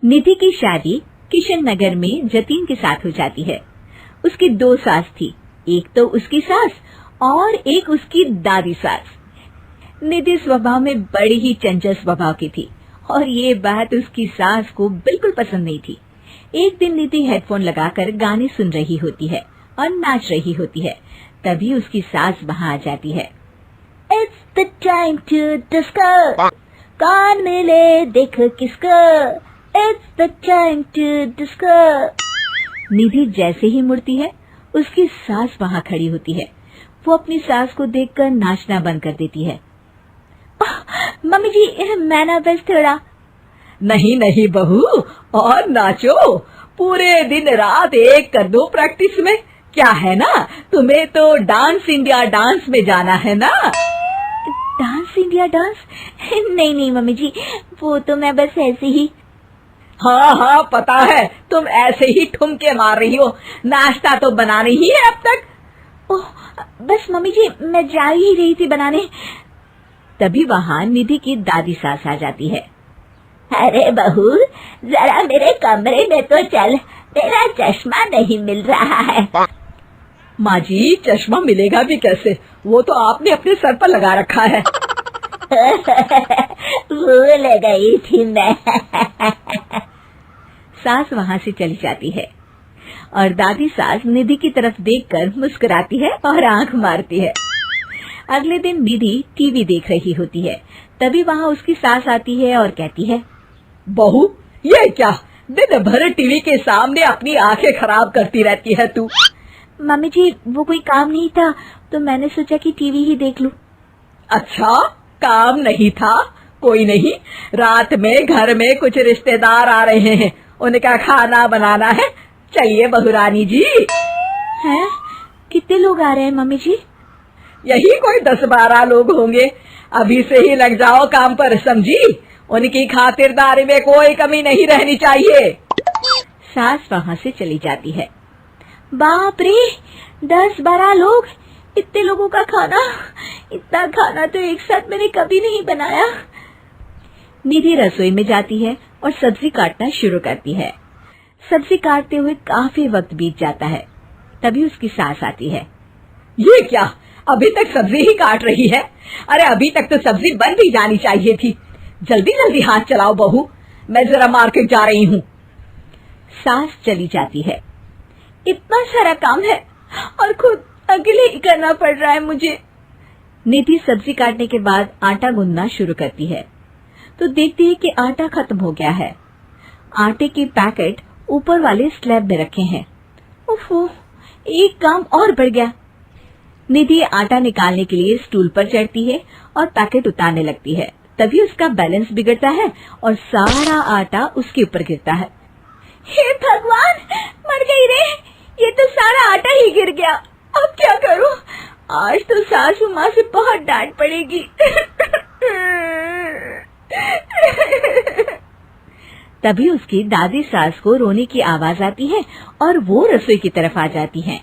निधि की शादी किशन नगर में जतीन के साथ हो जाती है। उसकी 2 सास थी, एक तो उसकी सास और एक उसकी दादी सास। निधि स्वभाव में बड़ी ही चंचल स्वभाव की थी और ये बात उसकी सास को बिल्कुल पसंद नहीं थी। एक दिन निधि हेडफोन लगाकर गाने सुन रही होती है और नाच रही होती है, तभी उसकी सास वहाँ आ जाती है। It's the time to disco, कौन मिले देख किसको, It's the time to disco। निधि जैसे ही मुड़ती है, उसकी सास वहाँ खड़ी होती है। वो अपनी सास को देखकर नाचना बंद कर देती है। मम्मी जी, मैं ना बस थोड़ा। नहीं नहीं बहू, और नाचो, पूरे दिन रात एक कर दो प्रैक्टिस में। क्या है ना, तुम्हें तो डांस इंडिया डांस में जाना है ना। Dance India dance? नहीं नहीं मम्मी जी, वो तो मैं बस ऐसे ही। हाँ हाँ पता है, तुम ऐसे ही ठुमके मार रही हो, नाश्ता तो बना नहीं है अब तक। ओह, बस मम्मी जी मैं जा ही रही थी बनाने। तभी वहाँ निधि की दादी सास आ जाती है। अरे बहू, जरा मेरे कमरे में तो चल, तेरा चश्मा नहीं मिल रहा है। माँ जी, चश्मा मिलेगा भी कैसे, वो तो आपने अपने सर पर लगा रखा है। भूल गई थी मैं। सास वहाँ से चली जाती है और दादी सास निधि की तरफ देखकर मुस्कुराती है और आंख मारती है। अगले दिन निधि टीवी देख रही होती है, तभी वहाँ उसकी सास आती है और कहती है, बहू ये क्या, दिन भर टीवी के सामने अपनी आंखें खराब करती रहती है तू। मम्मी जी वो कोई काम नहीं था, तो मैंने सोचा कि टीवी ही देख लूं। अच्छा, काम नहीं था, कोई नहीं, रात में घर में कुछ रिश्तेदार आ रहे हैं, उनका खाना बनाना है। चलिए बहुरानी जी। हैं? कितने लोग आ रहे हैं मम्मी जी? यही कोई 10-12 लोग होंगे। अभी से ही लग जाओ काम पर, समझी। उनकी खातिरदारी में कोई कमी नहीं रहनी चाहिए। सास वहाँ से चली जाती है। बाप रे, 10-12 लोग, इतने लोगों का खाना, इतना खाना तो एक साथ मैंने कभी नहीं बनाया। निधि रसोई में जाती है और सब्जी काटना शुरू करती है। सब्जी काटते हुए काफी वक्त बीत जाता है, तभी उसकी सास आती है। ये क्या, अभी तक सब्जी ही काट रही है? अरे अभी तक तो सब्जी बन भी जानी चाहिए थी। जल्दी जल्दी हाथ चलाओ बहू, मैं जरा मार्केट जा रही हूँ। सास चली जाती है। इतना सारा काम है और खुद अकेले ही करना पड़ रहा है मुझे। निधि सब्जी काटने के बाद आटा गूंदना शुरू करती है, तो देखती है कि आटा खत्म हो गया है। आटे के पैकेट ऊपर वाले स्लैब में रखे हैं। ओफो, एक काम और बढ़ गया। निधि आटा निकालने के लिए स्टूल पर चढ़ती है और पैकेट उतारने लगती है, तभी उसका बैलेंस बिगड़ता है और सारा आटा उसके ऊपर गिरता है। हे भगवान, मर गई रे, ये तो सारा आटा ही गिर गया। अब क्या करूं? आज तो सासू माँ से बहुत डांट पड़ेगी। तभी उसकी दादी सास को रोने की आवाज आती है और वो रसोई की तरफ आ जाती हैं।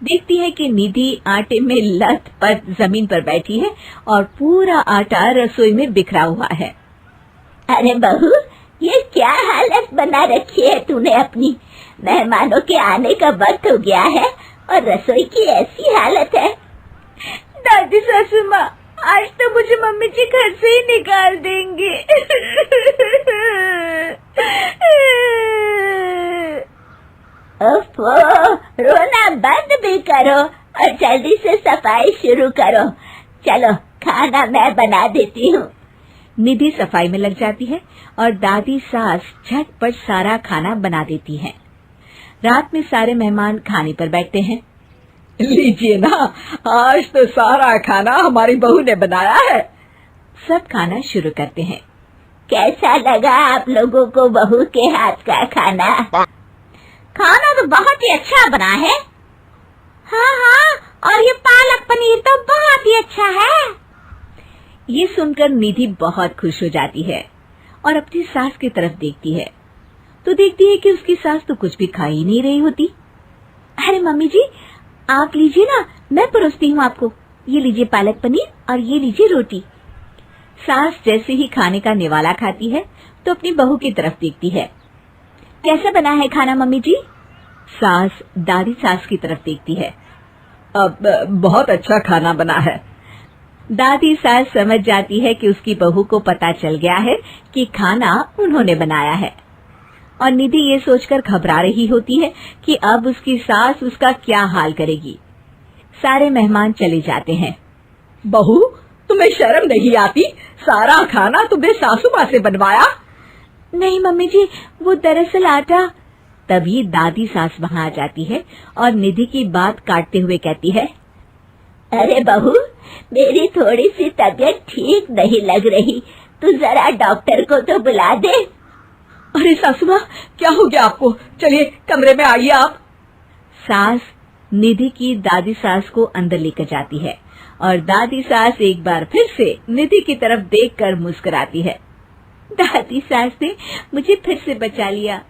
देखती है कि निधि आटे में लथपथ जमीन पर बैठी है और पूरा आटा रसोई में बिखरा हुआ है। अरे बहू, ये क्या हालत बना रखी है तूने अपनी? मेहमानों के आने का वक्त हो गया है और रसोई की ऐसी हालत है। दादी सासू माँ, आज तो मुझे मम्मी जी घर से ही निकाल देंगे। ओफो, रोना बंद भी करो और जल्दी से सफाई शुरू करो। चलो, खाना मैं बना देती हूँ। निधि सफाई में लग जाती है और दादी सास झटपट सारा खाना बना देती है। रात में सारे मेहमान खाने पर बैठते हैं। लीजिए ना, आज तो सारा खाना हमारी बहू ने बनाया है। सब खाना शुरू करते हैं। कैसा लगा आप लोगों को बहू के हाथ का खाना? खाना तो बहुत ही अच्छा बना है। हाँ हाँ, और ये पालक पनीर तो बहुत ही अच्छा है। ये सुनकर निधि बहुत खुश हो जाती है और अपनी सास की तरफ देखती है, तो देखती है कि उसकी सास तो कुछ भी खा ही नहीं रही होती। अरे मम्मी जी, आप लीजिए ना, मैं परोसती हूँ आपको। ये लीजिए पालक पनीर और ये लीजिए रोटी। सास जैसे ही खाने का निवाला खाती है तो अपनी बहू की तरफ देखती है कैसा बना है खाना मम्मी जी? सास दादी सास की तरफ देखती है। अब बहुत अच्छा खाना बना है। दादी सास समझ जाती है कि उसकी बहू को पता चल गया है कि खाना उन्होंने बनाया है, और निधि ये सोचकर घबरा रही होती है कि अब उसकी सास उसका क्या हाल करेगी। सारे मेहमान चले जाते हैं। बहू, तुम्हें शर्म नहीं आती? सारा खाना तुमने सासू माँ से बनवाया? नहीं मम्मी जी, वो दरअसल आटा। तभी दादी सास वहाँ आ जाती है और निधि की बात काटते हुए कहती है, अरे बहू, मेरी थोड़ी सी तबीयत ठीक नहीं लग रही, तू जरा डॉक्टर को तो बुला दे। अरे सासू माँ, क्या हो गया आपको? चलिए कमरे में आइए आप। सास निधि की दादी सास को अंदर लेकर जाती है और दादी सास एक बार फिर से निधि की तरफ देखकर मुस्कुराती है। दादी सास ने मुझे फिर से बचा लिया।